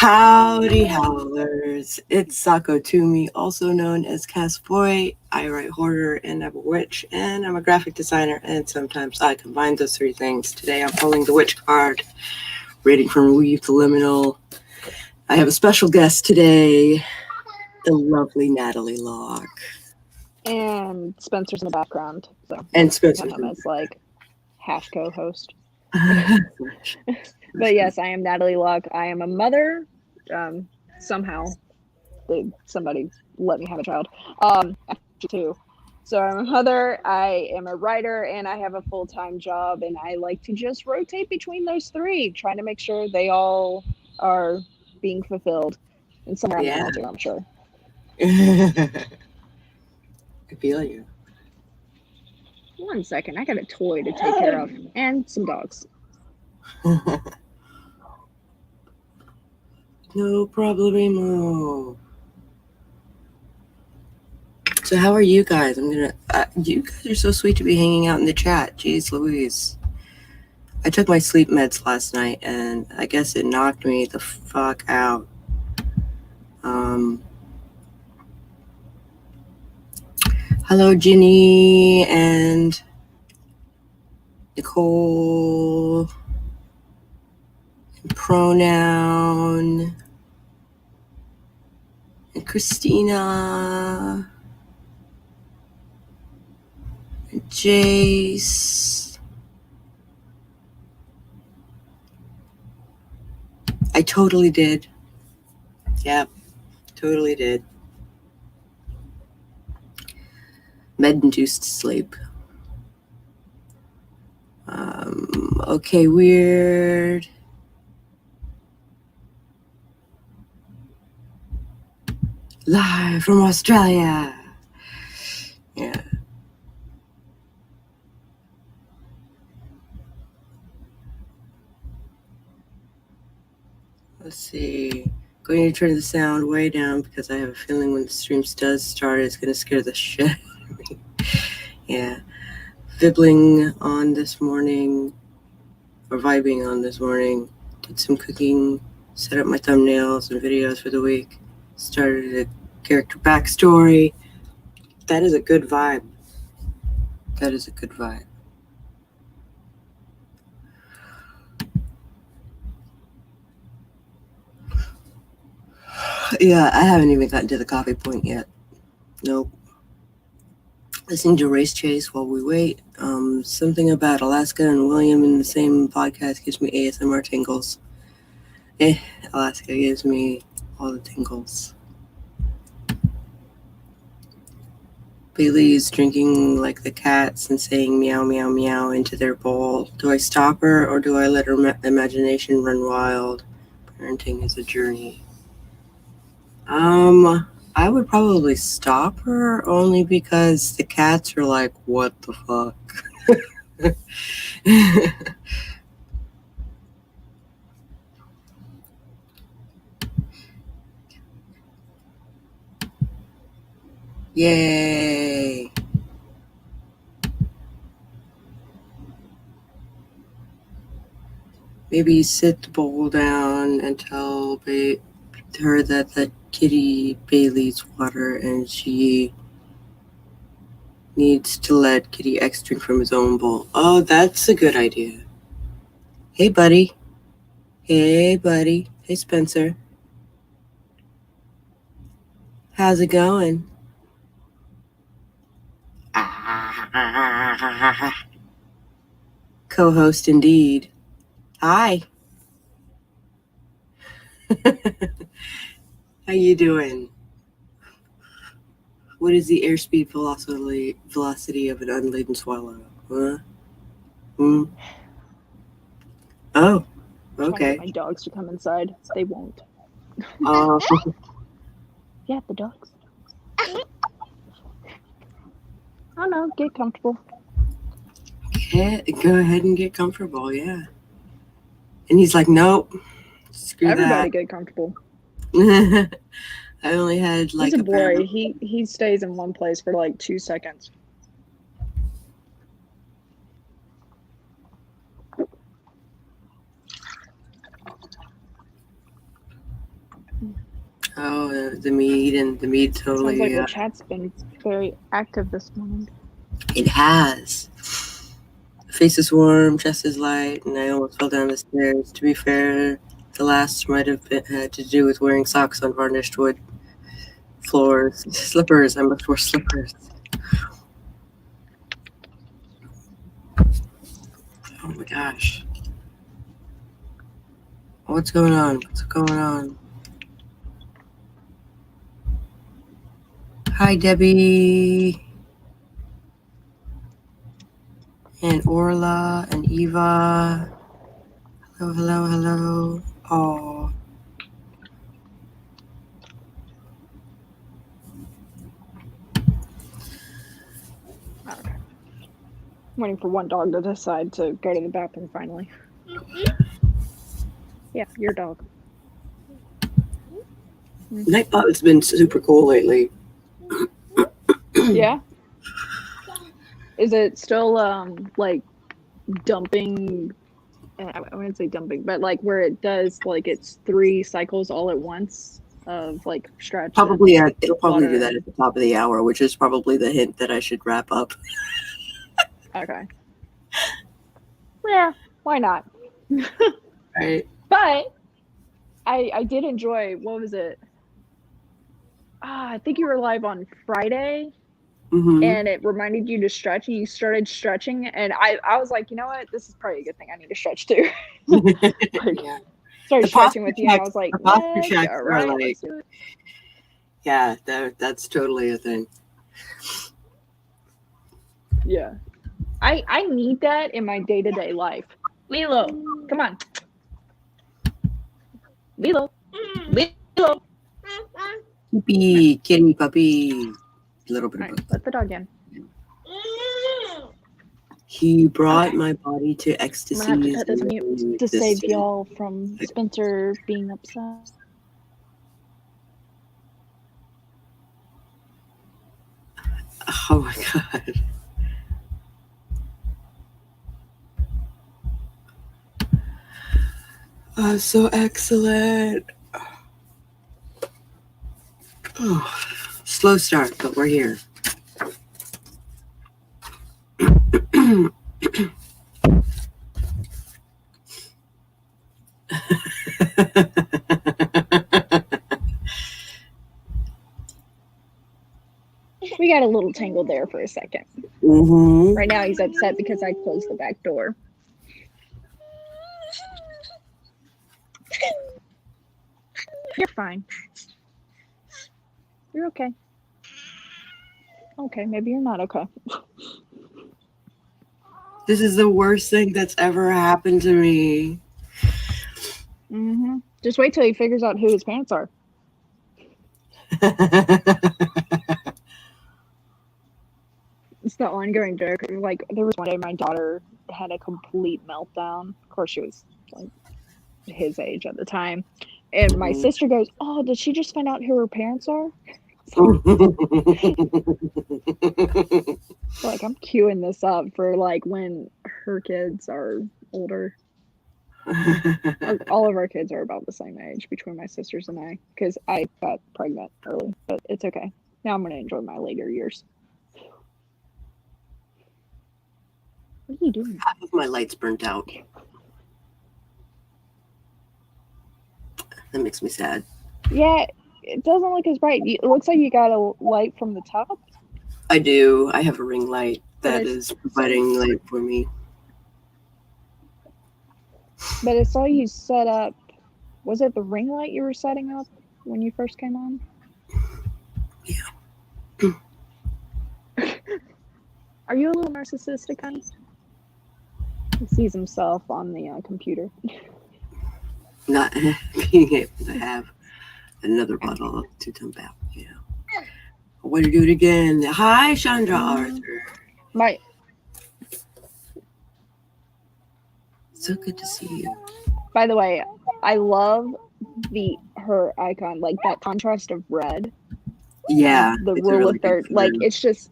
Howdy, howlers. It's Sako Toomey, also known as Cass Boy. I write horror and I'm a witch, and I'm a graphic designer, and sometimes I combine those three things. Today I'm pulling the witch card, reading from Weave the Liminal. I have a special guest today, the lovely Natalie Locke. And Spencer's in the background. So And Spencer's him as like half co-host. But yes, I am Natalie Locke. I am a mother. Somehow somebody let me have a child. Actually too. So I'm a mother, I am a writer, and I have a full-time job, and I like to just rotate between those three, trying to make sure they all are being fulfilled. And somewhere in the middle too, I'm sure. I feel you. 1 second, I got a toy to take care of, and some dogs. No problemo. So how are you guys? You guys are so sweet to be hanging out in the chat. Jeez Louise. I took my sleep meds last night, and I guess it knocked me the fuck out. Hello, Ginny and Nicole. And Pronoun. And Christina. And Jace. I totally did. Yep, totally did. Med-induced sleep. Okay, weird. Live from Australia. Yeah. Let's see. Going to turn the sound way down because I have a feeling when the stream does start, it's going to scare the shit out of me. Yeah. Vibbling on this morning, or vibing on this morning. Did some cooking, set up my thumbnails and videos for the week. Started a character backstory. That is a good vibe. That is a good vibe. Yeah, I haven't even gotten to the coffee point yet. Nope. Listening to Race Chase while we wait. Something about Alaska and William in the same podcast gives me ASMR tingles. Alaska gives me all the tingles. Bailey's drinking like the cats and saying meow, meow, meow into their bowl. Do I stop her or do I let her imagination run wild? Parenting is a journey. I would probably stop her only because the cats are like, what the fuck? Yay. Maybe sit the bowl down and tell her that the kitty Bailey's water and she needs to let Kitty X drink from his own bowl. Oh, that's a good idea. Hey, buddy. Hey, buddy. Hey, Spencer. How's it going? Co-host indeed. Hi. How you doing? What is the airspeed velocity of an unladen swallow? Huh? Oh, okay. I'm trying to get my dogs to come inside. They won't. Yeah, the dogs. Oh no, get comfortable. Go ahead and get comfortable, yeah. And he's like, nope. Screw Everybody that. get comfortable. I only had like He's a boy. He stays in one place for like 2 seconds. Oh, the mead and the mead totally. Sounds like the chat's been very active this morning. It has. Face is warm, chest is light, and I almost fell down the stairs. To be fair, the last might have had to do with wearing socks on varnished wood floors. Slippers. I must wear slippers. Oh my gosh. What's going on? What's going on? Hi, Debbie. And Orla and Eva. Hello, hello, hello. Oh. Okay. I'm waiting for one dog to decide to go to the bathroom finally. Yeah, your dog. Nightbot's been super cool lately. Yeah? Is it still like dumping? I wouldn't say dumping, but like where it does like it's 3 cycles all at once of like stretch. Probably it'll probably water do that at the top of the hour, which is probably the hint that I should wrap up. Okay. Yeah, why not? Right. But I did enjoy, what was it? I think you were live on Friday. Mm-hmm. And it reminded you to stretch, and you started stretching, and I was like, you know what, this is probably a good thing. I need to stretch too. Like, Yeah. started The stretching with you, and I was like, posture checks all are right, like, let's do it. yeah, that's totally a thing. Yeah, I need that in my day-to-day life. Lilo, come on. Lilo. Puppy, kitty puppy, little bit All of right, both. let the dog in. He brought my body to ecstasy. I'm gonna have to put this on mute to save y'all from Spencer being upset. Oh my god. Oh, so excellent. Oh, slow start, but we're here. We got a little tangled there for a second. Mm-hmm. Right now he's upset because I closed the back door. You're fine. You're okay. Okay, maybe you're not okay. This is the worst thing that's ever happened to me. Mm-hmm. Just wait till he figures out who his parents are. It's the ongoing joke. Like, there was one day my daughter had a complete meltdown. Of course, she was like his age at the time. And my sister goes, "Oh, did she just find out who her parents are?" Like, I'm queuing this up for like when her kids are older. All of our kids are about the same age between my sisters and I, because I got pregnant early, but it's okay. Now I'm going to enjoy my later years. What are you doing? Half of my light's burnt out. That makes me sad. Yeah, it doesn't look as bright. It looks like you got a light from the top. I do. I have a ring light that is providing light for me. But I saw you set up. Was it the ring light you were setting up when you first came on? Yeah. Are you a little narcissistic, honey? He sees himself on the computer. Not being able to have another bottle to dump out. Yeah. Way to do it again. Hi, Chandra Arthur. Right. So good to see you. By the way, I love her icon, like that contrast of red. Yeah. The rule of third. Like, it's just,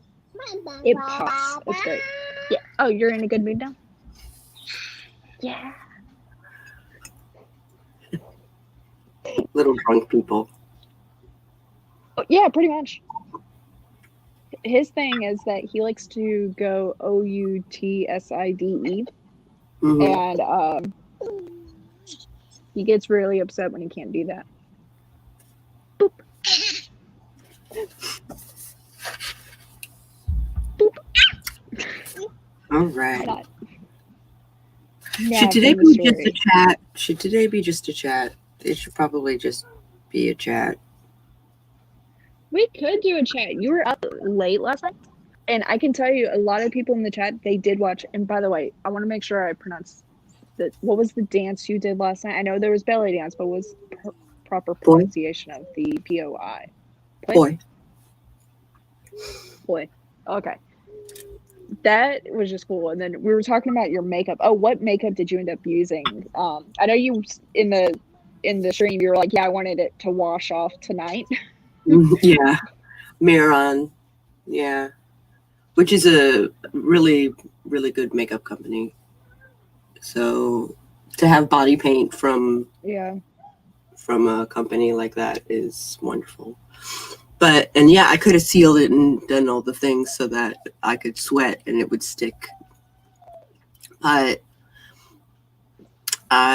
it pops. It's great. Yeah. Oh, you're in a good mood now? Yeah. Little drunk people. Yeah, pretty much. His thing is that he likes to go OUTSIDE, Mm-hmm. and he gets really upset when he can't do that. Boop. Boop. All right. Not Should today from the be just a story. chat? Should today be just a chat? It should probably just be a chat. We could do a chat. You were up late last night, and I can tell you a lot of people in the chat, they did watch. And by the way, I want to make sure I pronounce that. What was the dance you did last night? I know there was belly dance, but what was proper Boy, pronunciation of the POI? boy. Boy. Okay. That was just cool. And then we were talking about your makeup. Oh, what makeup did you end up using? I know you in the stream you were like, yeah, I wanted it to wash off tonight. Yeah, Miron. Yeah, which is a really, really good makeup company. So to have body paint from a company like that is wonderful. And yeah, I could have sealed it and done all the things so that I could sweat and it would stick. But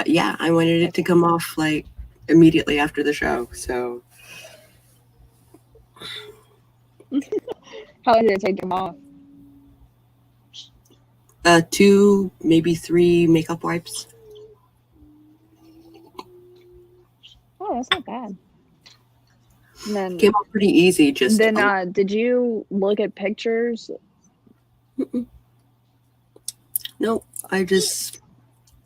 yeah, I wanted it to come off like immediately after the show. So How did it take them off? 2, maybe 3 makeup wipes. Oh, that's not bad. And then came off pretty easy. Just then did you look at pictures? Nope. I just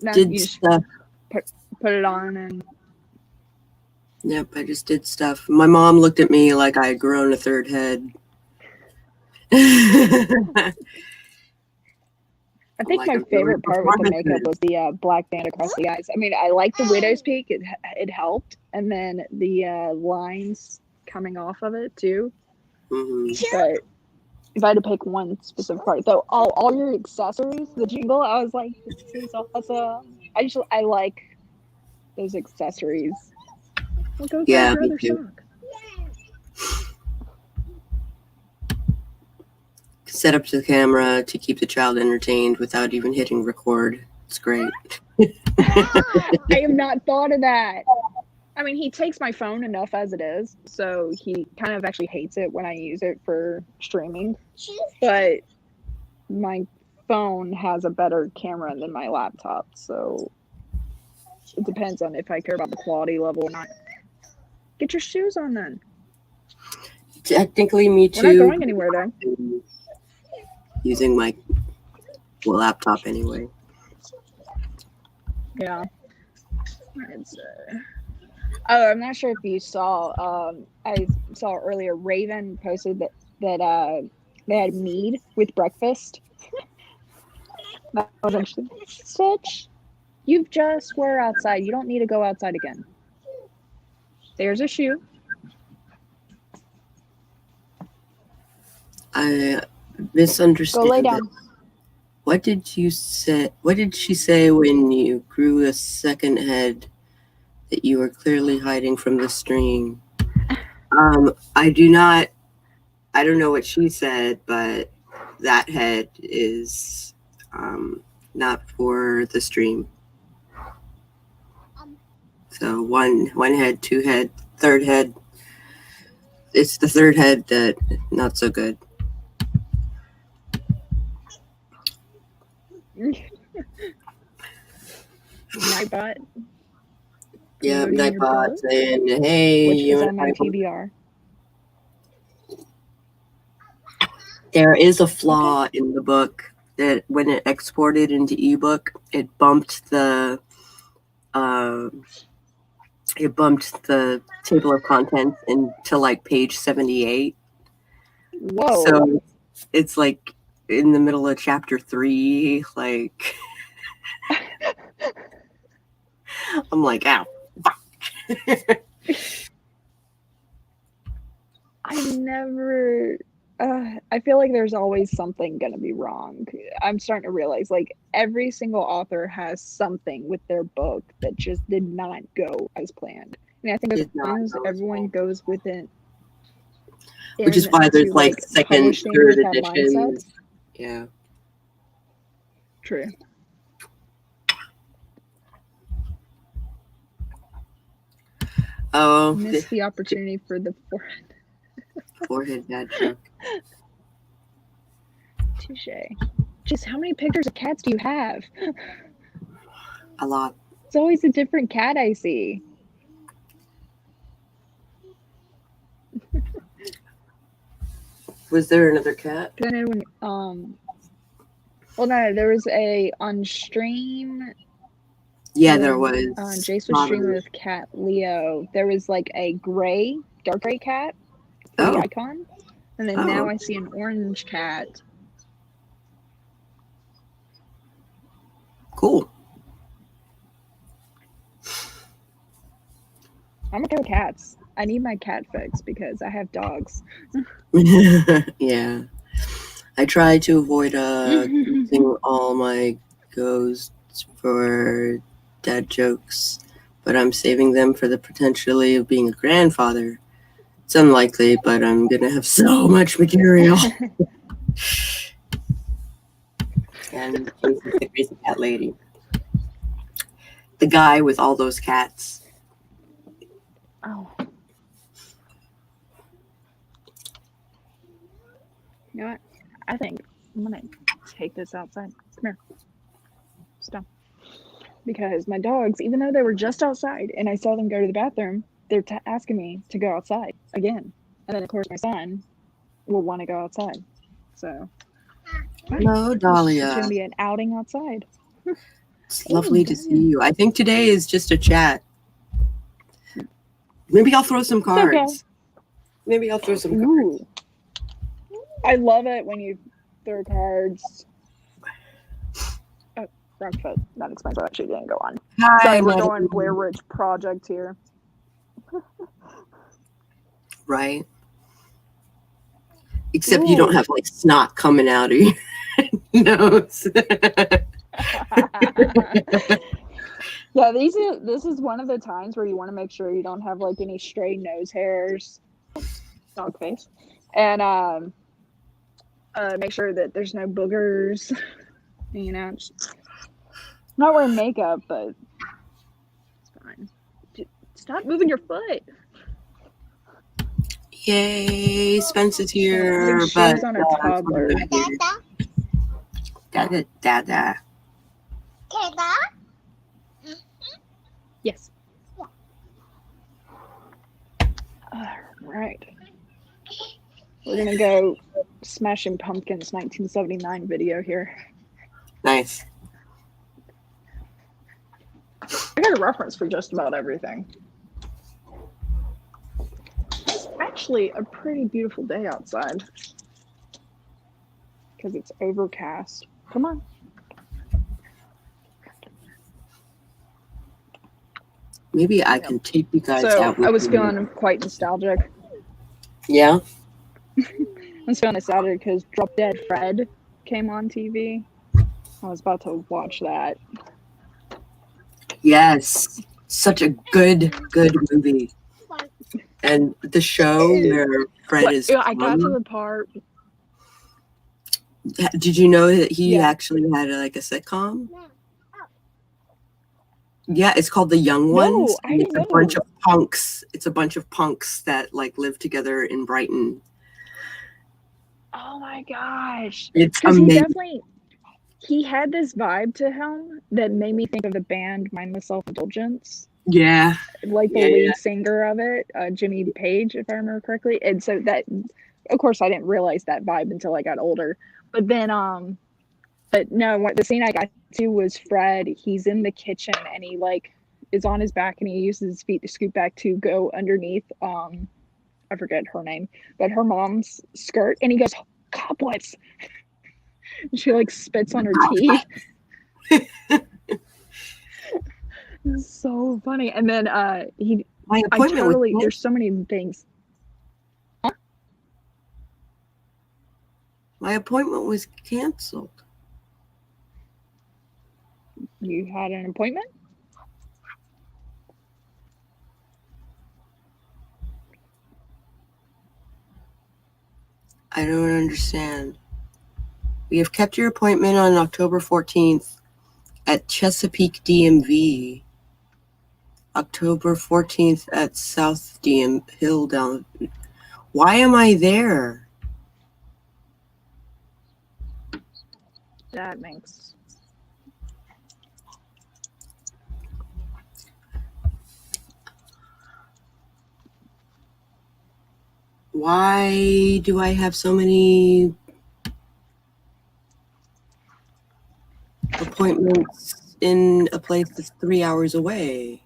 No, did you just stuff. put it on and Yep, I just did stuff. My mom looked at me like I had grown a third head. I think like my favorite part with the makeup was the black band across the eyes. I mean, I like the widow's peak; it helped, and then the lines coming off of it too. Mm-hmm. But if I had to pick one specific part, though, all your accessories, the jingle, I was like, this is awesome. I like those accessories. Well, go grab your other sock. Set up the camera to keep the child entertained without even hitting record. It's great. I have not thought of that. I mean, he takes my phone enough as it is, so he kind of actually hates it when I use it for streaming. But my phone has a better camera than my laptop, so it depends on if I care about the quality level or not. Get your shoes on then. Technically, me too. We're not going anywhere though. Using my laptop anyway. Yeah. Oh, I'm not sure if you saw. I saw earlier. Raven posted that they had mead with breakfast. That was interesting. Stitch, you just were outside. You don't need to go outside again. There's a shoe. I misunderstood. Go lay down. What did you say? What did she say when you grew a second head that you were clearly hiding from the stream? I don't know what she said, but that head is not for the stream. So one head, 2 head, 3rd head. It's the 3rd head that not so good. Nightbot. Yeah, Nightbot saying, hey, which is on my PBR. There is a flaw in the book that when it exported into ebook, it bumped the table of contents into like page 78. Whoa. So it's like in the middle of chapter 3, like I'm like, ow. I feel like there's always something going to be wrong. I'm starting to realize like every single author has something with their book that just did not go as planned. And I think as long as everyone goes with it, Which is why there's into, like second, publishing third with that mindset. editions. Yeah. True. Oh, Missed the opportunity for the forehead dad joke. Touche. Just how many pictures of cats do you have? A lot. It's always a different cat I see. Was there another cat? Well, no, there was on stream. Yeah, there was. Jace was streaming with cat Leo. There was like a dark gray cat for the icon. And then now I see an orange cat. Cool. I'm okay with cats. I need my cat fix because I have dogs. Yeah. I try to avoid using all my ghosts for dad jokes, but I'm saving them for the potentially of being a grandfather. It's unlikely, but I'm gonna have so much material. And the crazy cat lady. The guy with all those cats. Oh. You know what? I think I'm gonna take this outside. Come here. Stop. Because my dogs, even though they were just outside and I saw them go to the bathroom, they're asking me to go outside again. And then, of course, my son will want to go outside. So, hello, Dahlia. It's going to be an outing outside. It's lovely to see you. I think today is just a chat. Maybe I'll throw some cards. Okay. Maybe I'll throw some cards. I love it when you throw cards. Oh, wrong foot. That explains why I actually didn't go on. Hi, sorry, we're going Blair Witch Project here. Right. Except you don't have like snot coming out of your nose. Yeah, this is one of the times where you want to make sure you don't have like any stray nose hairs, dog face, and make sure that there's no boogers. You know, I'm not wearing makeup, but it's fine. Stop moving your foot. Yay, Spence is here. She's on a toddler. Dada. Dada. Yes. All right. We're going to go Smashing Pumpkins 1979 video here. Nice. I got a reference for just about everything. It's actually a pretty beautiful day outside because it's overcast. Come on. Maybe I can take you guys out. I was feeling quite nostalgic. Yeah? I was feeling nostalgic because Drop Dead Fred came on TV. I was about to watch that. Yes. Such a good movie. And the show where Fred is I got to the part. Did you know that he actually had a sitcom? Yeah, it's called The Young Ones. No, I didn't know. A bunch of punks. It's a bunch of punks that like live together in Brighton. Oh my gosh. It's amazing. He had this vibe to him that made me think of the band Mindless Self-Indulgence. Yeah. Like the lead singer of it, Jimmy Page, if I remember correctly. And so that, of course, I didn't realize that vibe until I got older. But then, but no, the scene I got to was Fred. He's in the kitchen and he like is on his back and he uses his feet to scoot back to go underneath. I forget her name, but her mom's skirt, and he goes, "Cobwebs." And she like spits on her teeth. It's so funny. And then there's so many things. Huh? My appointment was canceled. You had an appointment? I don't understand. We have kept your appointment on October 14th at Chesapeake DMV. October 14th at South DM Hill down. Why am I there? That makes. Why do I have so many appointments in a place that's 3 hours away?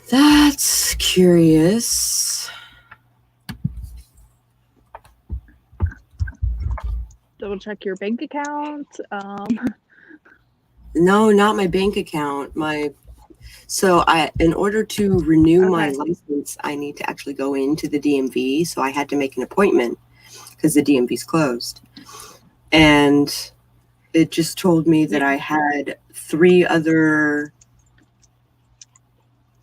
That's curious. Double check your bank account. No, not my bank account. In order to renew my Okay. license, I need to actually go into the DMV. So I had to make an appointment because the DMV's closed. And it just told me that Yeah. I had 3 other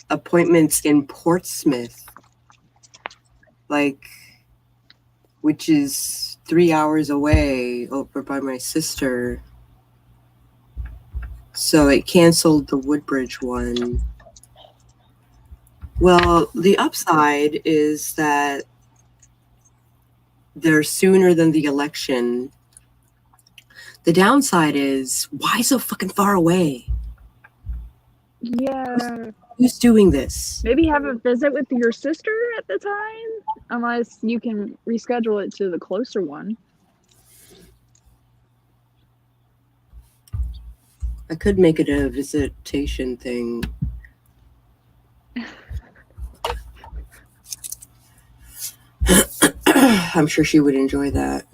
appointments in Portsmouth, which is 3 hours away over by my sister. So it canceled the Woodbridge one. Well, the upside is that they're sooner than the election. The downside is, why so fucking far away? Yeah. Who's doing this? Maybe have a visit with your sister at the time, unless you can reschedule it to the closer one. I could make it a visitation thing. I'm sure she would enjoy that.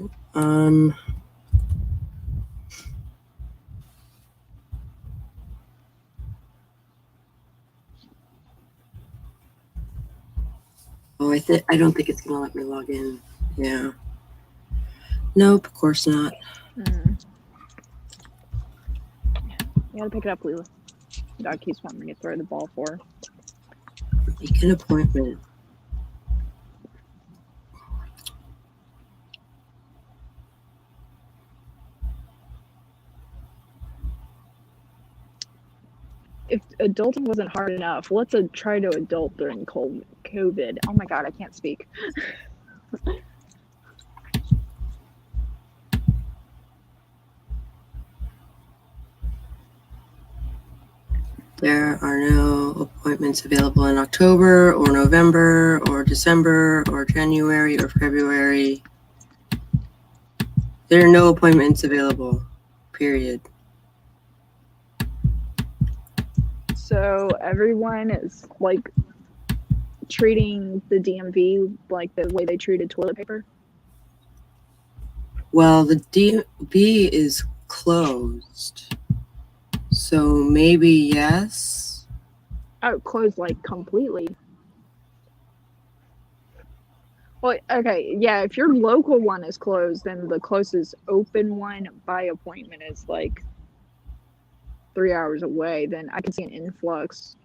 Oh, I don't think it's gonna let me log in. Yeah. Nope, of course not. You gotta pick it up, Leela. Dog keeps wanting me to throw the ball for her. Make an appointment. If adulting wasn't hard enough, let's try to adult during COVID. Oh my god, I can't speak. There are no appointments available in October or November or December or January or February. There are no appointments available, period. So everyone is like treating the DMV like the way they treated toilet paper? Well, the DMV is closed. So maybe yes. Oh, closed like completely. Well, okay, yeah, if your local one is closed, then the closest open one by appointment is like 3 hours away, then I can see an influx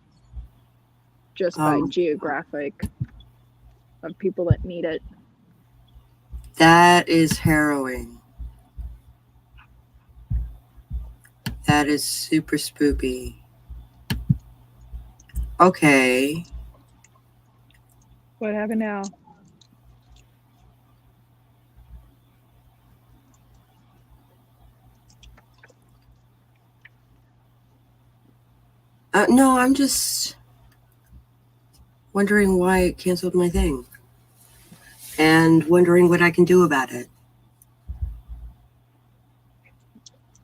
just by geographic of people that need it. That is harrowing. That is super spoopy. Okay. What happened now? No, I'm just wondering why it canceled my thing. And wondering what I can do about it.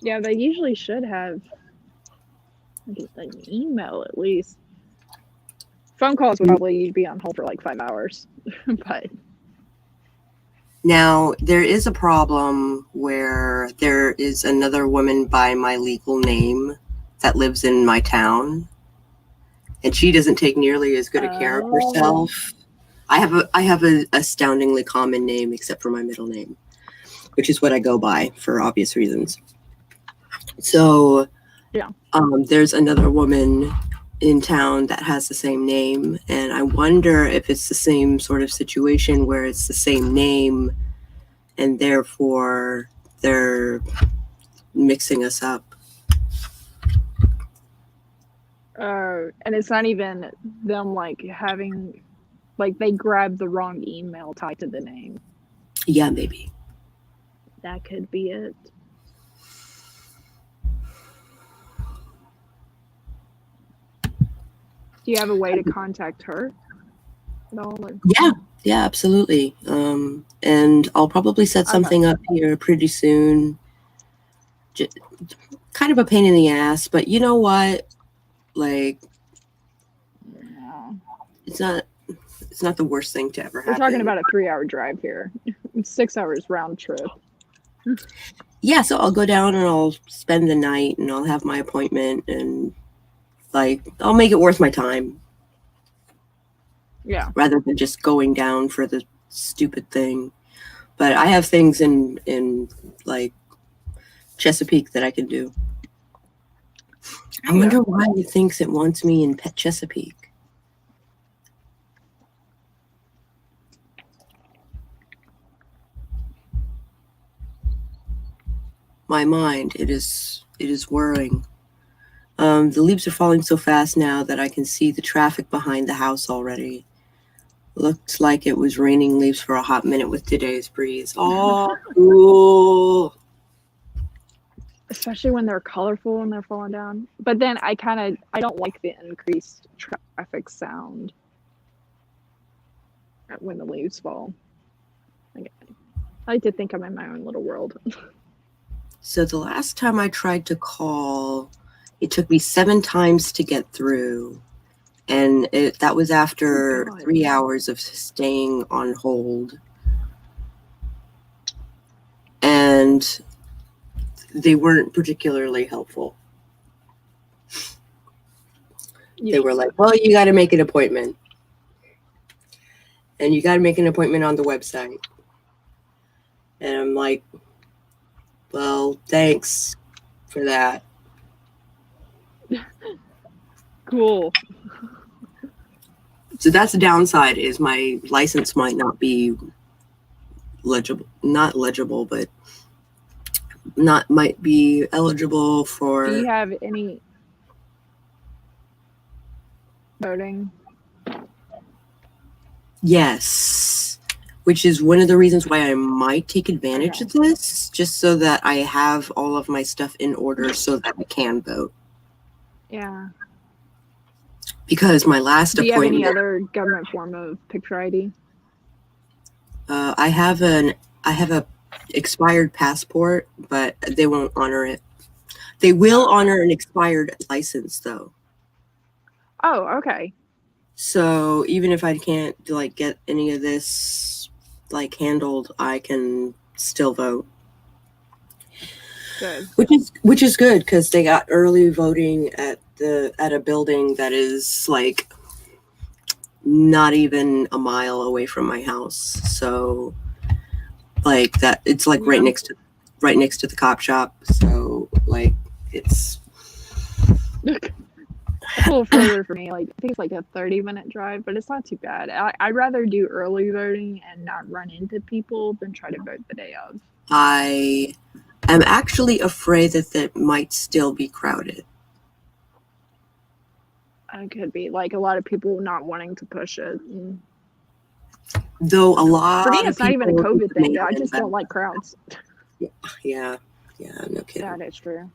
Yeah, they usually should have an email at least. Phone calls would probably be on hold for like 5 hours. But now, there is a problem where there is another woman by my legal name that lives in my town, and she doesn't take nearly as good a care of herself. I have a astoundingly common name except for my middle name, which is what I go by for obvious reasons. So, yeah. There's another woman in town that has the same name, and I wonder if it's the same sort of situation where it's the same name and therefore they're mixing us up. And it's not even them like having, like they grabbed the wrong email tied to the name. Yeah, maybe. That could be it. Do you have a way to contact her at all? Yeah, absolutely. And I'll probably set something up here pretty soon. Just, kind of a pain in the ass, but you know what? Like, it's not the worst thing to ever happen. We're talking about a 3-hour drive here. 6 hours round trip. Yeah, so I'll go down and I'll spend the night and I'll have my appointment and like I'll make it worth my time. Yeah. Rather than just going down for the stupid thing. But I have things in like Chesapeake that I can do. I wonder why it thinks it wants me in Pet Chesapeake. My mind, it is whirring. The leaves are falling so fast now that I can see the traffic behind the house already. Looks like it was raining leaves for a hot minute with today's breeze. Oh, cool. Especially when they're colorful and they're falling down. But then I don't like the increased traffic sound when the leaves fall. I like to think I'm in my own little world. So the last time I tried to call, it took me 7 times to get through. And that was after 3 hours of staying on hold. And they weren't particularly helpful. They were like, well, you got to make an appointment. And you got to make an appointment on the website. And I'm like, well, thanks for that. Cool. So that's the downside, is my license might not be legible, but might be eligible for. Do you have any voting? Yes, which is one of the reasons why I might take advantage of this, just so that I have all of my stuff in order so that I can vote. Yeah. Because my last appointment. Do you have any other government form of picture ID? I have a expired passport, but they won't honor it. They will honor an expired license, though. Oh, okay. So even if I can't like get any of this like handled, I can still vote. Good. Which is good, because they got early voting at a building that is like not even a mile away from my house. So like that, it's like right next to the cop shop. So like it's a little further for me. Like I think it's like a 30-minute drive, but it's not too bad. I'd rather do early voting and not run into people than try to vote the day of. I am actually afraid that might still be crowded. It could be like a lot of people not wanting to push it. Though a lot for me, it's not even a COVID thing. I just don't like crowds. Yeah, no kidding. That is true.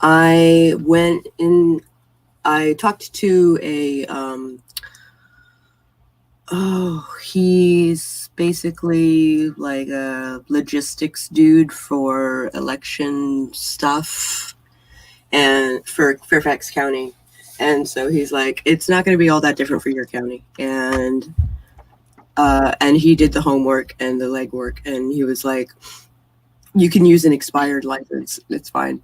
I went in. I talked to a. He's basically like a logistics dude for election stuff, and for Fairfax County. And so he's like, it's not going to be all that different for your county. And he did the homework and the legwork, and he was like, you can use an expired license. It's fine.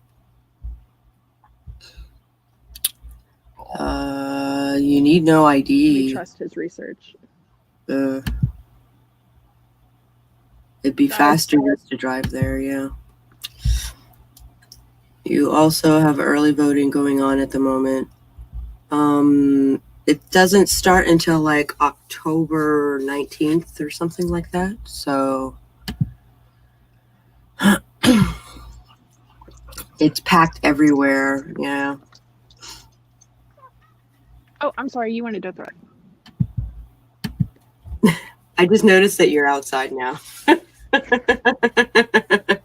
You need no ID. We trust his research. It'd be faster just to drive there, yeah. You also have early voting going on at the moment. It doesn't start until like October 19th or something like that. So it's packed everywhere. Yeah. Oh, I'm sorry. You wanted to throw. I just noticed that you're outside now.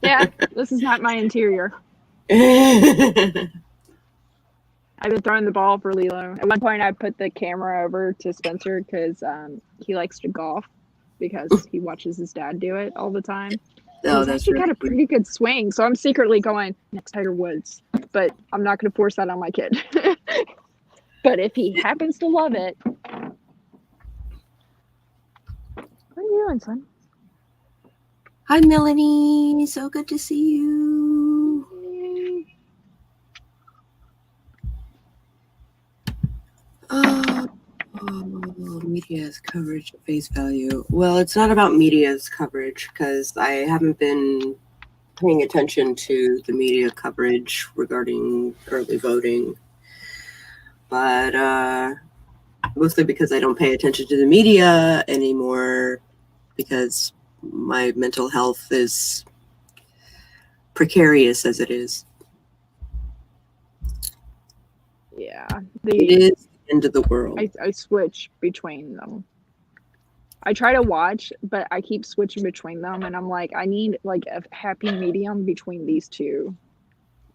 Yeah, this is not my interior. I've been throwing the ball for Lilo. At one point, I put the camera over to Spencer because he likes to golf because he watches his dad do it all the time. Oh, He's that's actually really got a pretty good swing, so I'm secretly going next Tiger Woods, but I'm not going to force that on my kid. But if he happens to love it, what are you doing, son? Hi, Melanie. So good to see you. Oh, media's coverage at face value. Well, it's not about media's coverage because I haven't been paying attention to the media coverage regarding early voting. But mostly because I don't pay attention to the media anymore because my mental health is precarious as it is. Yeah, it is the end of the world. I switch between them. I try to watch, but I keep switching between them, and I'm like, I need like a happy medium between these two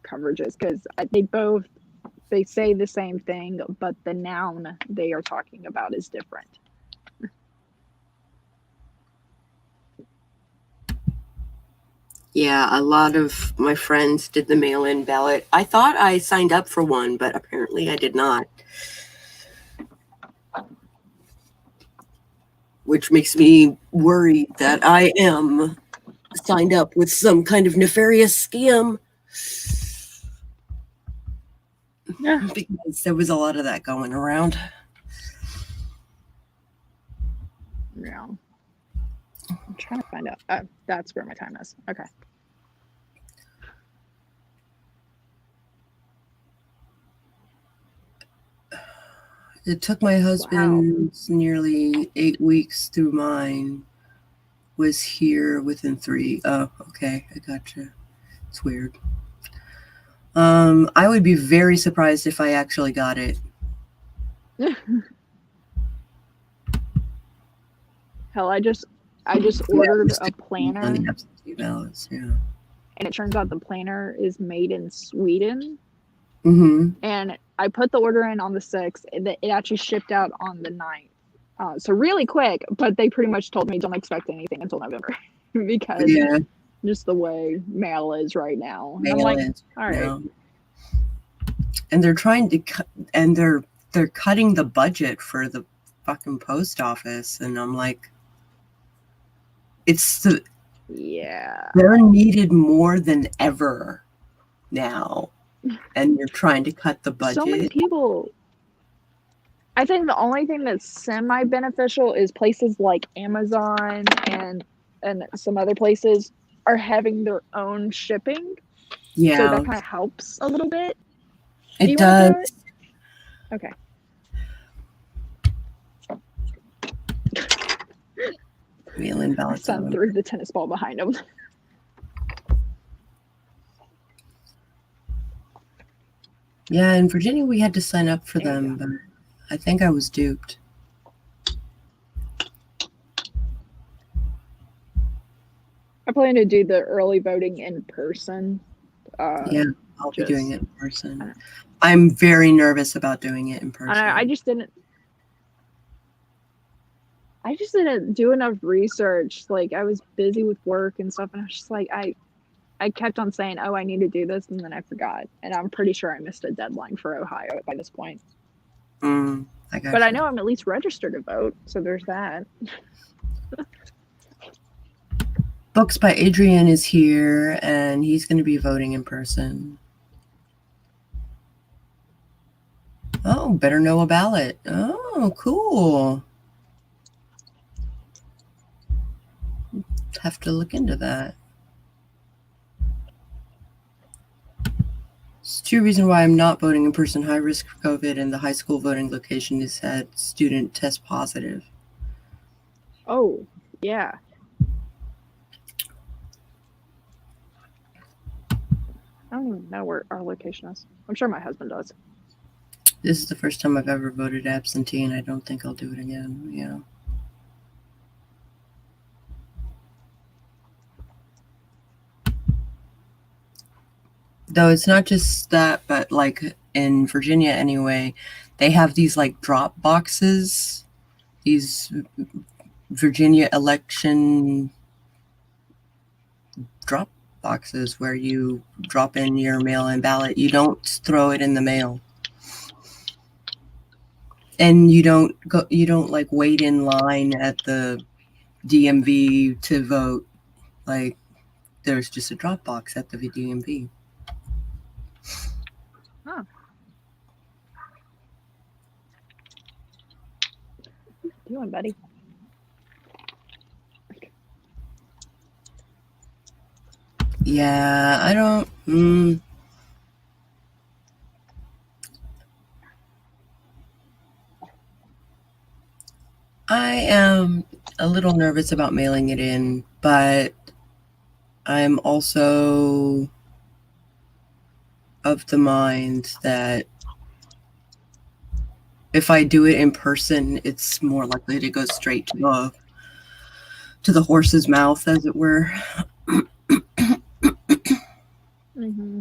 coverages because they say the same thing, but the noun they are talking about is different. Yeah, a lot of my friends did the mail-in ballot. I thought I signed up for one, but apparently I did not. Which makes me worried that I am signed up with some kind of nefarious scam. Yeah. Because there was a lot of that going around. Yeah. I'm trying to find out. Oh, that's where my time is. Okay. It took my husband nearly 8 weeks through mine. Was here within 3. Oh, okay. I gotcha. It's weird. I would be very surprised if I actually got it. Hell, I just ordered a planner. On the absentee ballots, yeah. And it turns out the planner is made in Sweden. Mm-hmm. And I put the order in on the 6th. It actually shipped out on the 9th. So really quick, but they pretty much told me don't expect anything until November because just the way mail is right now. Mail I'm like, is all right. now. And they're trying to cut, and they're cutting the budget for the fucking post office, and I'm like, they're needed more than ever now, and you're trying to cut the budget. So many people. I think the only thing that's semi-beneficial is places like Amazon and some other places are having their own shipping. Yeah. So that kind of helps a little bit. It does. Okay. Mail-in ballots. My son threw the tennis ball behind him. Yeah, in Virginia we had to sign up for them, but I think I was duped. I plan to do the early voting in person. Yeah, I'll be doing it in person. I'm very nervous about doing it in person. I just didn't do enough research. Like I was busy with work and stuff, and I was just like, I kept on saying, oh, I need to do this, and then I forgot. And I'm pretty sure I missed a deadline for Ohio by this point. But I know I'm at least registered to vote, so there's that. Books by Adrian is here, and he's going to be voting in person. Oh, better know a ballot. Oh, cool. Have to look into that. two reasons why I'm not voting in person: high risk for COVID, and the high school voting location is had student test positive. Oh, yeah. I don't even know where our location is. I'm sure my husband does. This is the first time I've ever voted absentee, and I don't think I'll do it again. Yeah. Though it's not just that, but like in Virginia anyway, they have these like drop boxes, these Virginia election drop boxes where you drop in your mail-in ballot. You don't throw it in the mail. And you don't like wait in line at the DMV to vote. Like there's just a drop box at the DMV. Huh. What are you doing, buddy? Yeah, I don't. I am a little nervous about mailing it in, but I'm also of the mind that if I do it in person, it's more likely to go straight to the horse's mouth, as it were. Mm-hmm.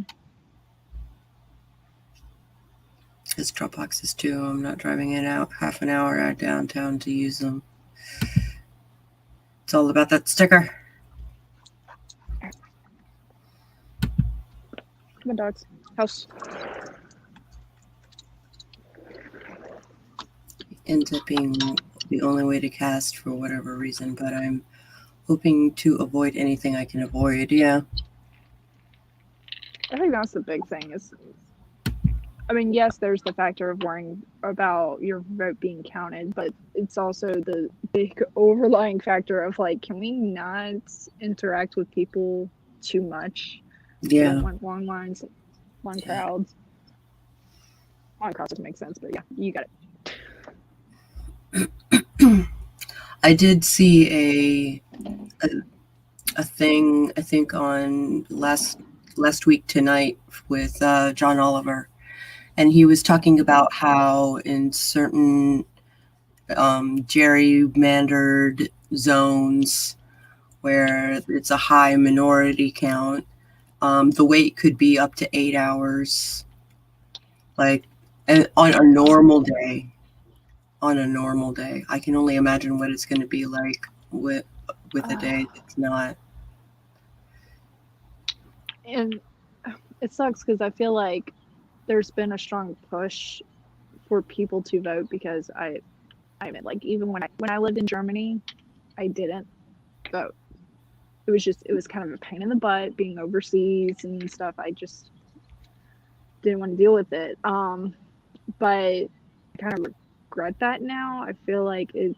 It's drop boxes too. I'm not driving it out half an hour out downtown to use them. It's all about that sticker. Come on, dogs. House. Ends up being the only way to cast for whatever reason, but I'm hoping to avoid anything I can avoid. Yeah. I think that's the big thing is, I mean, yes, there's the factor of worrying about your vote being counted, but it's also the big overlying factor of like, can we not interact with people too much? Yeah. I don't want long lines, long crowds. Long crowds doesn't make sense, but yeah, you got it. I did see a thing, I think on last week tonight with John Oliver, and he was talking about how in certain gerrymandered zones where it's a high minority count, the wait could be up to 8 hours, like on a normal day. On a normal day, I can only imagine what it's going to be like with a day that's not. And it sucks because I feel like there's been a strong push for people to vote because I mean, like even when I lived in Germany, I didn't vote. It was kind of a pain in the butt being overseas and stuff. I just didn't want to deal with it. But I kind of regret that now. I feel like it's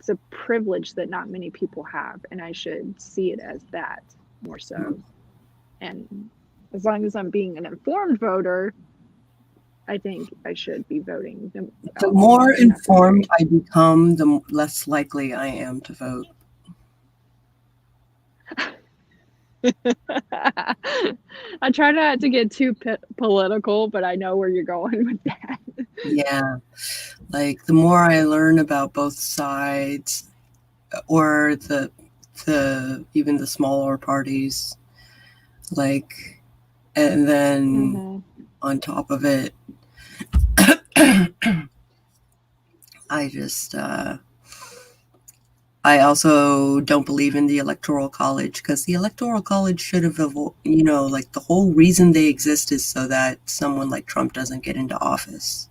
a privilege that not many people have, and I should see it as that more so. And as long as I'm being an informed voter, I think I should be voting. The more informed I become, the less likely I am to vote. I try not to get too political, but I know where you're going with that. Yeah. Like the more I learn about both sides or the even the smaller parties, like, and then on top of it, I just I also don't believe in the Electoral College because the Electoral College should have, like the whole reason they exist is so that someone like Trump doesn't get into office.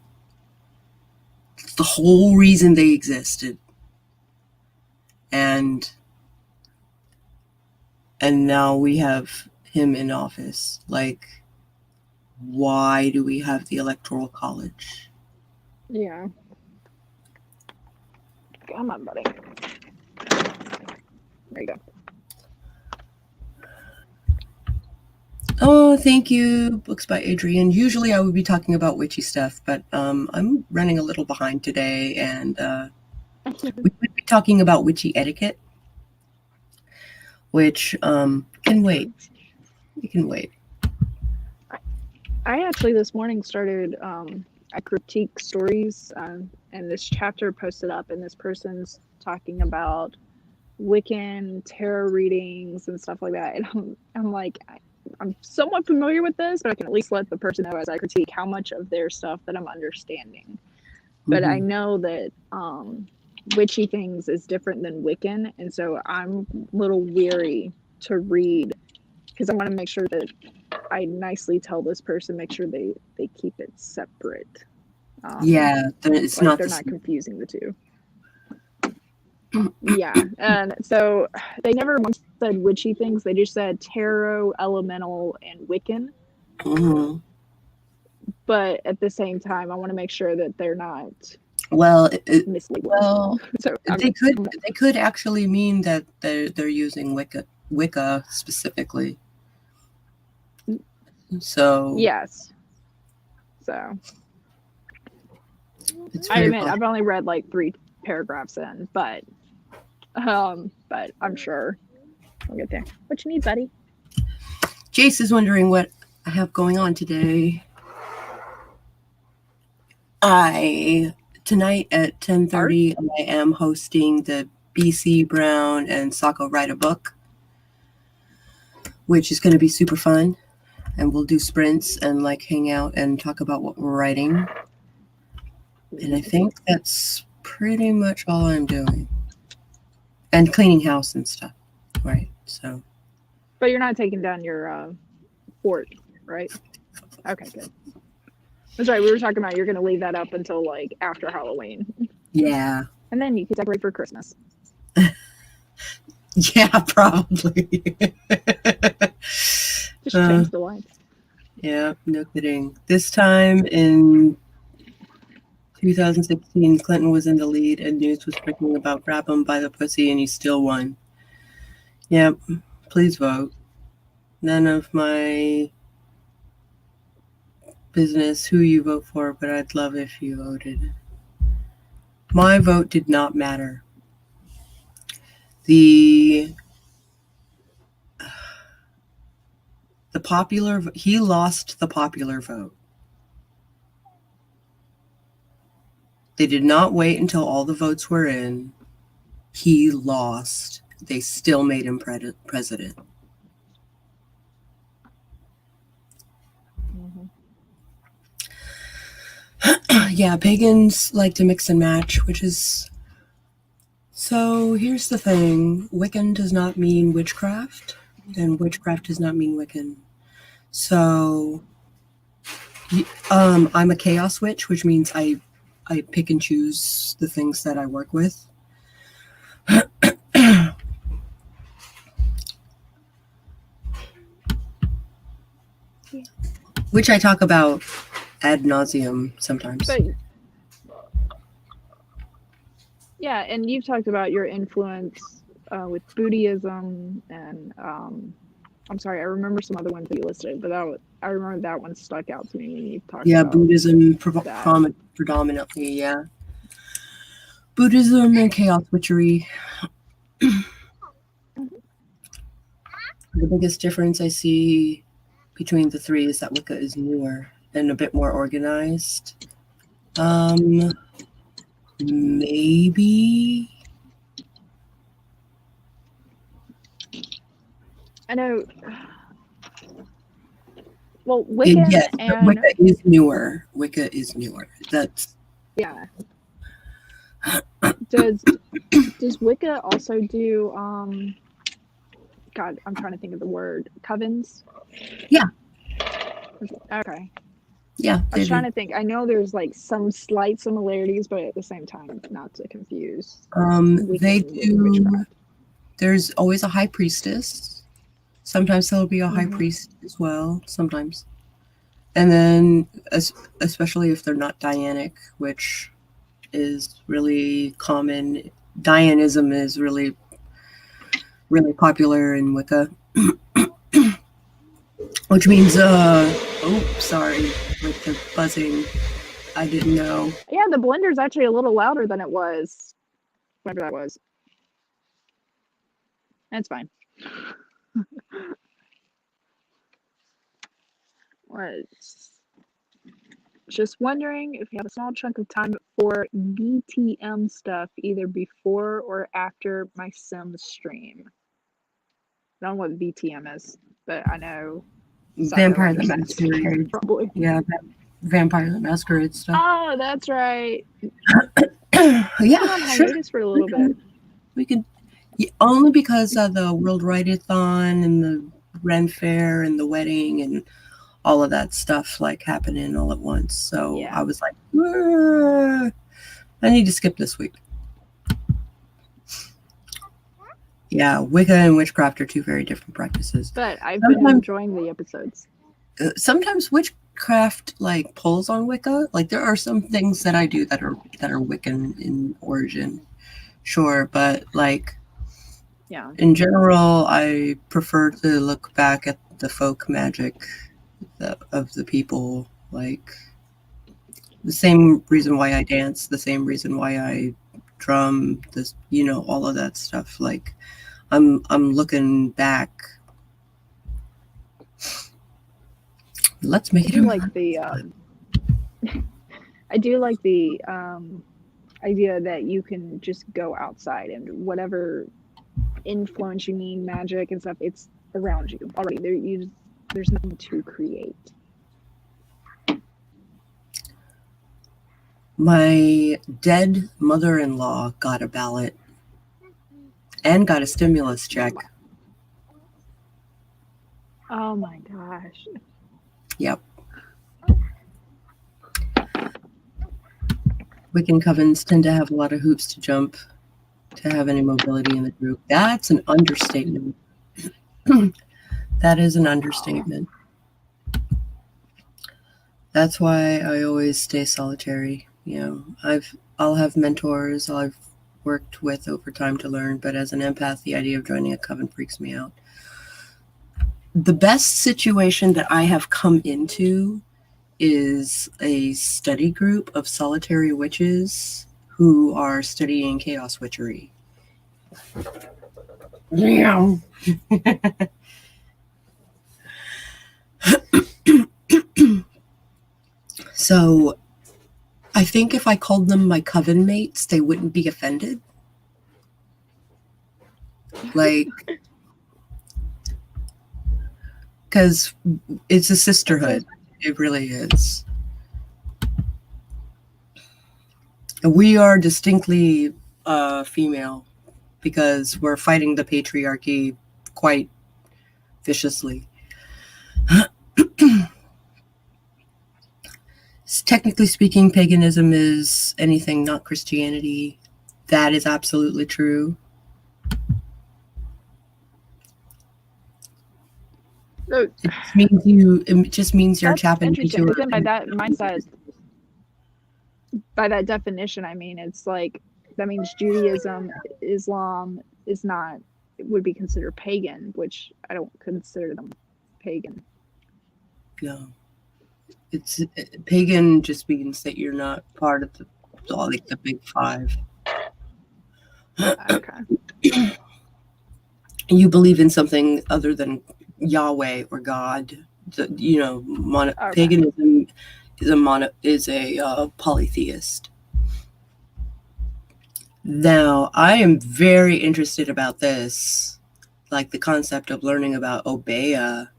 It's the whole reason they existed. And now we have him in office. Like, why do we have the Electoral College? Yeah. Come on, buddy. There you go. Oh, thank you. Books by Adrian. Usually I would be talking about witchy stuff, but I'm running a little behind today, and we would be talking about witchy etiquette, which can wait. It can wait. I actually this morning started I critique stories, and this chapter posted up, and this person's talking about Wiccan tarot readings and stuff like that. And I'm like, I'm somewhat familiar with this, but I can at least let the person know as I critique how much of their stuff that I'm understanding. But I know that witchy things is different than Wiccan, and so I'm a little weary to read because I want to make sure that I nicely tell this person, make sure they keep it separate. Yeah, it's like not they're not confusing the two. Yeah, and so they never once said witchy things. They just said tarot, elemental, and Wiccan. Mm-hmm. But at the same time, I want to make sure that they're not misleading. Well, so they could actually mean that they're using Wicca specifically. So yes. So I admit I've only read like 3 paragraphs in, but I'm sure we'll get there. What you need, buddy? Jace is wondering what I have going on today. Tonight at 10:30 I am hosting the BC Brown and Sako Write a Book, which is going to be super fun, and we'll do sprints and like hang out and talk about what we're writing. And I think that's pretty much all I'm doing. And cleaning house and stuff, right? So. But you're not taking down your fort, right? Okay, good. That's right. We were talking about you're going to leave that up until like after Halloween. Yeah. And then you can decorate for Christmas. Yeah, probably. Just change the lights. Yeah, no kidding. This time in 2016, Clinton was in the lead and news was breaking about grab him by the pussy and he still won. Yep, please vote. None of my business who you vote for, but I'd love if you voted. My vote did not matter. The popular, he lost the popular vote. They did not wait until all the votes were in. He lost. They still made him president. Yeah, pagans like to mix and match, which is... So here's the thing. Wiccan does not mean witchcraft, and witchcraft does not mean Wiccan. So I'm a chaos witch, which means I pick and choose the things that I work with. Which I talk about ad nauseum sometimes. But, yeah, and you've talked about your influence with Buddhism, and I'm sorry, I remember some other ones that you listed, but I remember that one stuck out to me when you talked about Buddhism predominantly, yeah. Buddhism and chaos witchery. The biggest difference I see between the three is that Wicca is newer and a bit more organized. Maybe. I know. Well, Wicca and Wicca is newer. That's yeah. Does Wicca also do God, I'm trying to think of the word. Covens? Yeah. Okay. Yeah. I was trying to think. I know there's like some slight similarities, but at the same time, not to confuse. They do. There's always a high priestess. Sometimes there'll be a high priest as well. Sometimes. And then, especially if they're not Dianic, which is really common. Dianism is really, really popular in Wicca. which means, sorry, with the buzzing, I didn't know. Yeah, the blender's actually a little louder than it was. Whatever that was. That's fine. Was just wondering if you have a small chunk of time for BTM stuff, either before or after my Sims stream. I don't know what BTM is, but I know Vampire the Masquerade. probably. Yeah, Vampire the Masquerade stuff. Oh, that's right. Yeah, on sure. hiatus for a little bit. We could, only because of the World Write-a-thon and the Ren Fair and the wedding and all of that stuff like happening all at once. So Yeah. I was like, I need to skip this week. Yeah, Wicca and Witchcraft are two very different practices. But I've been enjoying the episodes. Sometimes Witchcraft like pulls on Wicca. Like there are some things that I do that are Wiccan in origin, sure, but like, yeah, in general, I prefer to look back at the folk magic of the people, like the same reason why I dance, the same reason why I drum, this, all of that stuff. Like I'm looking back. Let's make it. I do like the idea that you can just go outside and whatever influence you need, magic and stuff, it's around you already. There's nothing to create. My dead mother-in-law got a ballot and got a stimulus check. Oh my gosh. Yep. Wiccan covens tend to have a lot of hoops to jump to have any mobility in the group. That's an understatement. That is an understatement. That's why I always stay solitary. I'll have mentors I've worked with over time to learn, but as an empath, the idea of joining a coven freaks me out. The best situation that I have come into is a study group of solitary witches who are studying chaos witchery. So I think if I called them my coven mates, they wouldn't be offended. Like, because it's a sisterhood. It really is. We are distinctly female because we're fighting the patriarchy quite viciously. Technically speaking, paganism is anything not Christianity. That is absolutely true. It just means you're tapping into it. By that mindset, by that definition, I mean it's like that means Judaism, Islam would be considered pagan, which I don't consider them pagan. No, it's pagan just means that you're not part of the big five. Okay. You believe in something other than Yahweh or God. Paganism is a polytheist. Now, I am very interested about this, like the concept of learning about Obeah,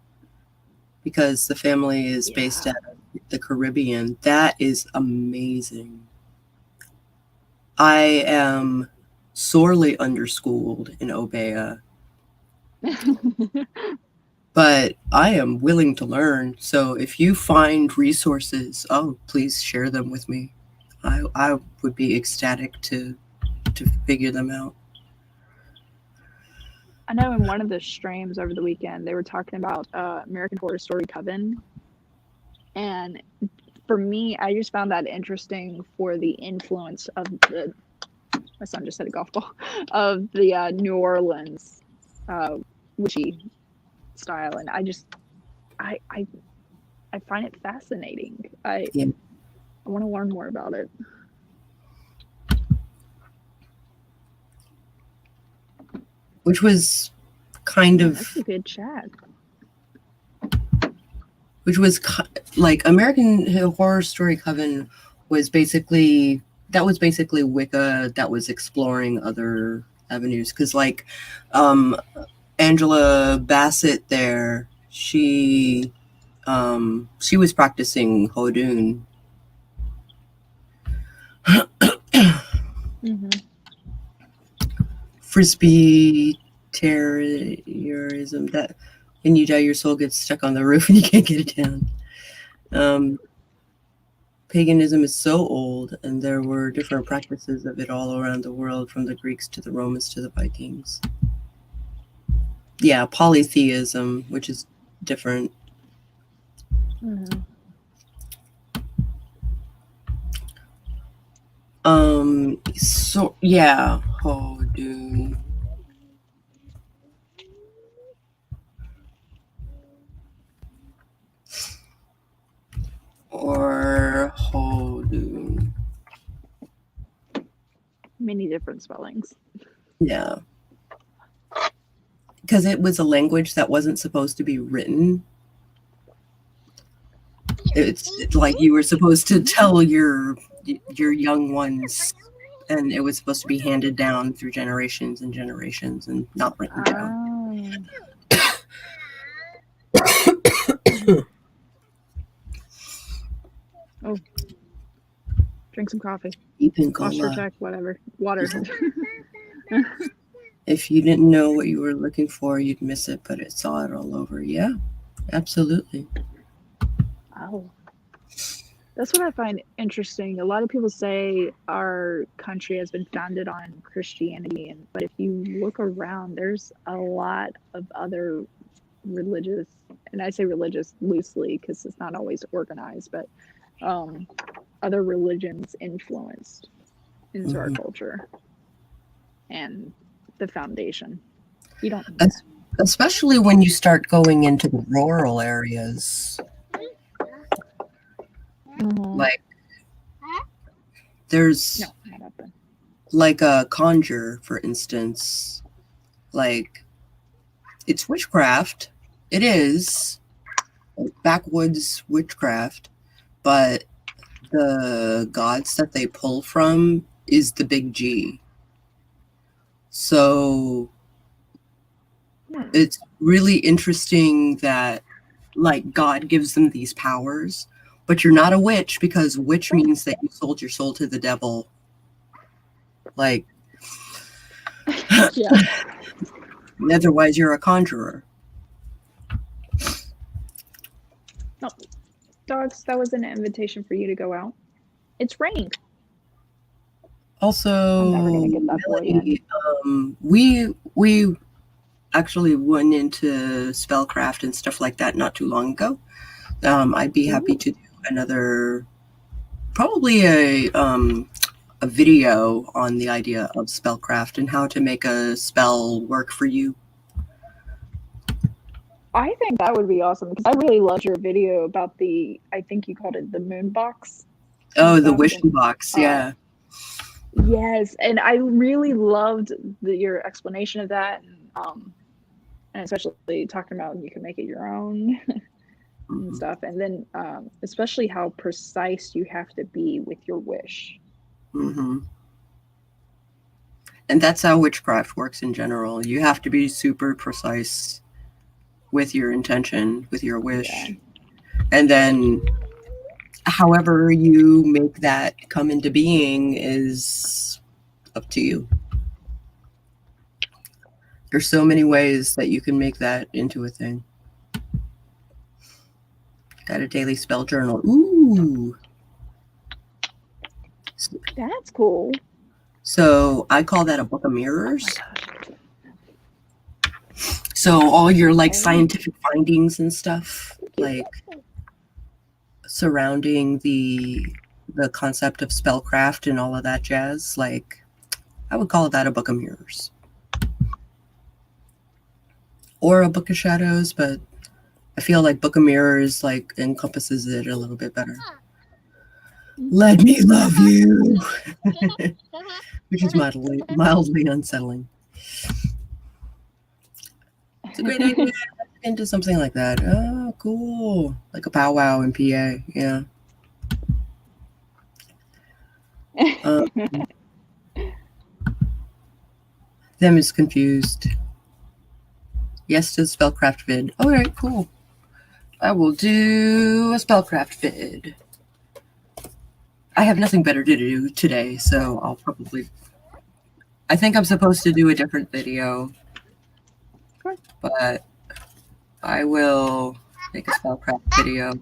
because the family is based out of the Caribbean. That is amazing. I am sorely underschooled in Obeah. But I am willing to learn. So if you find resources, please share them with me. I would be ecstatic to figure them out. I know in one of the streams over the weekend, they were talking about American Horror Story Coven. And for me, I just found that interesting for the influence of my son just hit a golf ball, of the New Orleans witchy style. And I find it fascinating. I Yeah. want to learn more about it. Which was kind Yeah, of, that's a good chat. which was like American Horror Story Coven was basically, that was basically Wicca that was exploring other avenues. Because like Angela Bassett there, she was practicing Hodun. Mm-hmm. Frisbee terrorism, that when you die your soul gets stuck on the roof and you can't get it down. Paganism is so old, and there were different practices of it all around the world, from the Greeks to the Romans to the Vikings. Yeah, polytheism, which is different. Mm-hmm. So yeah, Hodun. Or Hodun. Many different spellings. Yeah. Because it was a language that wasn't supposed to be written. It's like you were supposed to tell your young ones, and it was supposed to be handed down through generations and generations and not written down. Oh, drink some coffee. Even Posture check, whatever. Water. If you didn't know what you were looking for, you'd miss it, but it saw it all over. Yeah, absolutely. Oh, that's what I find interesting. A lot of people say our country has been founded on Christianity, but if you look around, there's a lot of other religious, and I say religious loosely because it's not always organized, but other religions influenced into our culture and the foundation. You don't, especially when you start going into the rural areas. Like there's like a conjure, for instance, like it's witchcraft. It is backwoods witchcraft, but the gods that they pull from is the big G. So it's really interesting that like God gives them these powers, but you're not a witch, because witch means that you sold your soul to the devil. Like, yeah. Otherwise you're a conjurer. No, dogs, that was an invitation for you to go out. It's raining. Also, I'm never gonna get that boy in. We actually went into spellcraft and stuff like that not too long ago. I'd be happy to do another, probably a video on the idea of spellcraft and how to make a spell work for you. I think that would be awesome, because I really loved your video about the, I think you called it the moon box. Oh, the wishing box, yeah. Yes, and I really loved your explanation of that, and especially talking about you can make it your own and stuff, and then especially how precise you have to be with your wish. And that's how witchcraft works in general. You have to be super precise with your intention, with your wish. Yeah. And then however you make that come into being is up to you. There's so many ways that you can make that into a thing. Got a daily spell journal. Ooh. That's cool. So I call that a book of mirrors. So all your like scientific findings and stuff, like surrounding the concept of spellcraft and all of that jazz, like I would call that a book of mirrors. Or a book of shadows, but I feel like Book of Mirrors like encompasses it a little bit better. Let me love you, which is mildly unsettling. It's a great idea into something like that. Oh, cool! Like a powwow in PA. Yeah. Them is confused. Yes to the spellcraft vid. All right, cool. I will do a spellcraft vid. I have nothing better to do today, so I'll probably... I think I'm supposed to do a different video, but I will make a spellcraft video.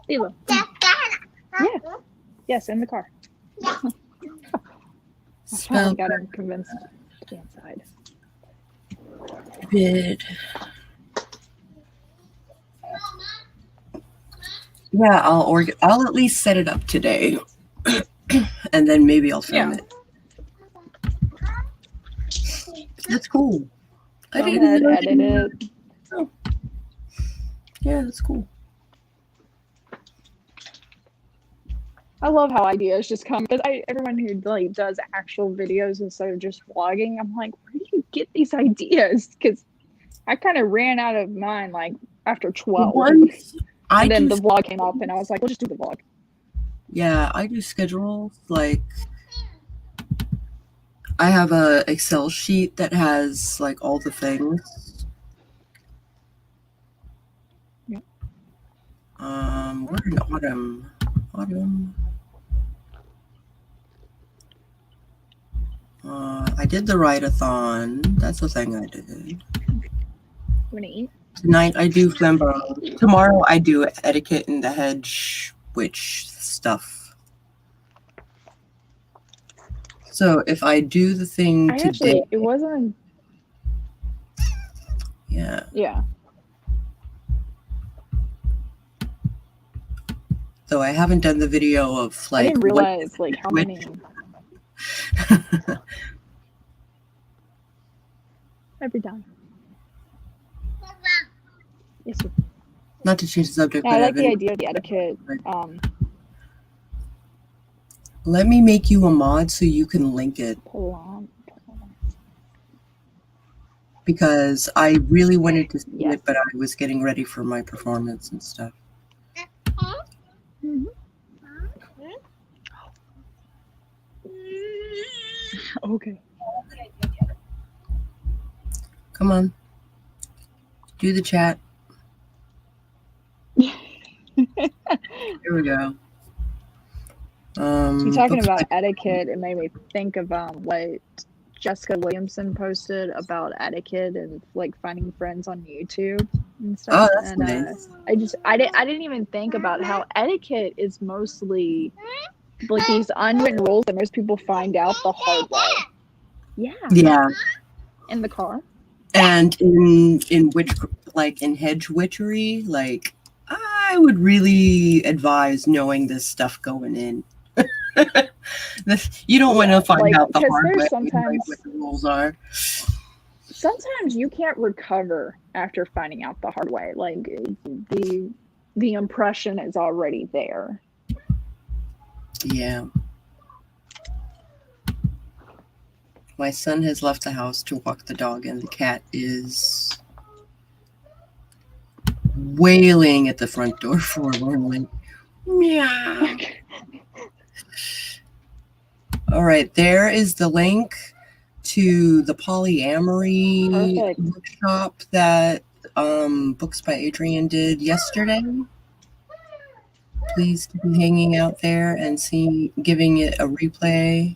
Yeah. Yes, in the car. I finally got him convinced to be inside. Vid. Yeah, I'll at least set it up today, and then maybe I'll film it. That's cool. I didn't know edit it. Oh. Yeah, that's cool. I love how ideas just come, because everyone who like does actual videos instead of just vlogging, I'm like, where do you get these ideas? Because I kind of ran out of mine like after 12. And then the vlog came up, and I was like, we'll just do the vlog. Yeah, I do schedules. Like, I have a Excel sheet that has like all the things. Yeah. We're in autumn. I did the write-a-thon. That's the thing I did. You wanna eat? Tonight I do flambeau. Tomorrow I do etiquette in the hedge witch stuff. So if I do the thing today, actually, it wasn't. Yeah. Yeah. Though I haven't done the video of like. I didn't realize like how many. Every time. Yes, sir. Not to change the subject, Yeah, but I like the idea of the etiquette. Let me make you a mod so you can link it. Because I really wanted to see it, but I was getting ready for my performance and stuff. Mm-hmm. Okay. Come on. Do the chat. Here we go. You're talking about etiquette. It made me think of what Jessica Williamson posted about etiquette and like finding friends on YouTube and stuff. Oh, that's nice. I didn't even think about how etiquette is mostly like these unwritten rules that most people find out the hard way. Yeah. Yeah. In the car. And in hedge witchery, like I would really advise knowing this stuff going in. You don't want to find out the hard way what the rules are. Sometimes you can't recover after finding out the hard way. Like the impression is already there. Yeah. My son has left the house to walk the dog, and the cat is wailing at the front door forlornly. Meow. All right, there is the link to the polyamory workshop that Books by Adrian did yesterday. Please be hanging out there and giving it a replay.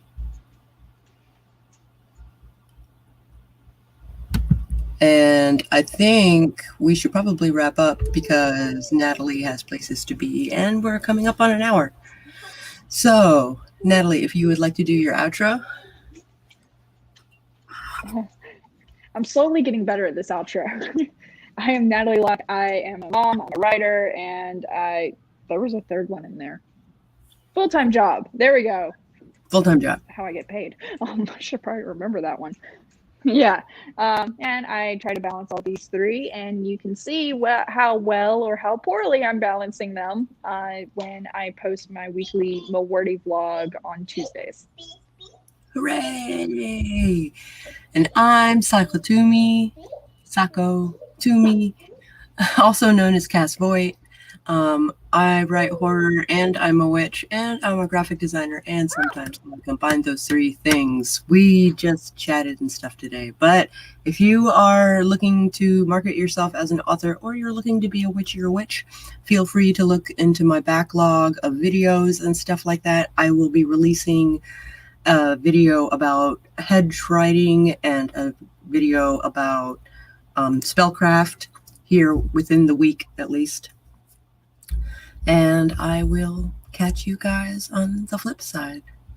And I think we should probably wrap up because Natalie has places to be and we're coming up on an hour. So, Natalie, if you would like to do your outro. I'm slowly getting better at this outro. I am Natalie Locke. I am a mom, I'm a writer, and there was a third one in there. Full-time job. There we go. Full-time job. How I get paid. I should probably remember that one. Yeah. And I try to balance all these three, and you can see how well or how poorly I'm balancing them when I post my weekly Milwordy vlog on Tuesdays. Hooray! And I'm Sako Toomey, also known as Cass Voight. I write horror, and I'm a witch, and I'm a graphic designer, and sometimes I combine those three things. We just chatted and stuff today, but if you are looking to market yourself as an author, or you're looking to be a witch or a witch, feel free to look into my backlog of videos and stuff like that. I will be releasing a video about hedge writing and a video about spellcraft here within the week at least. And I will catch you guys on the flip side.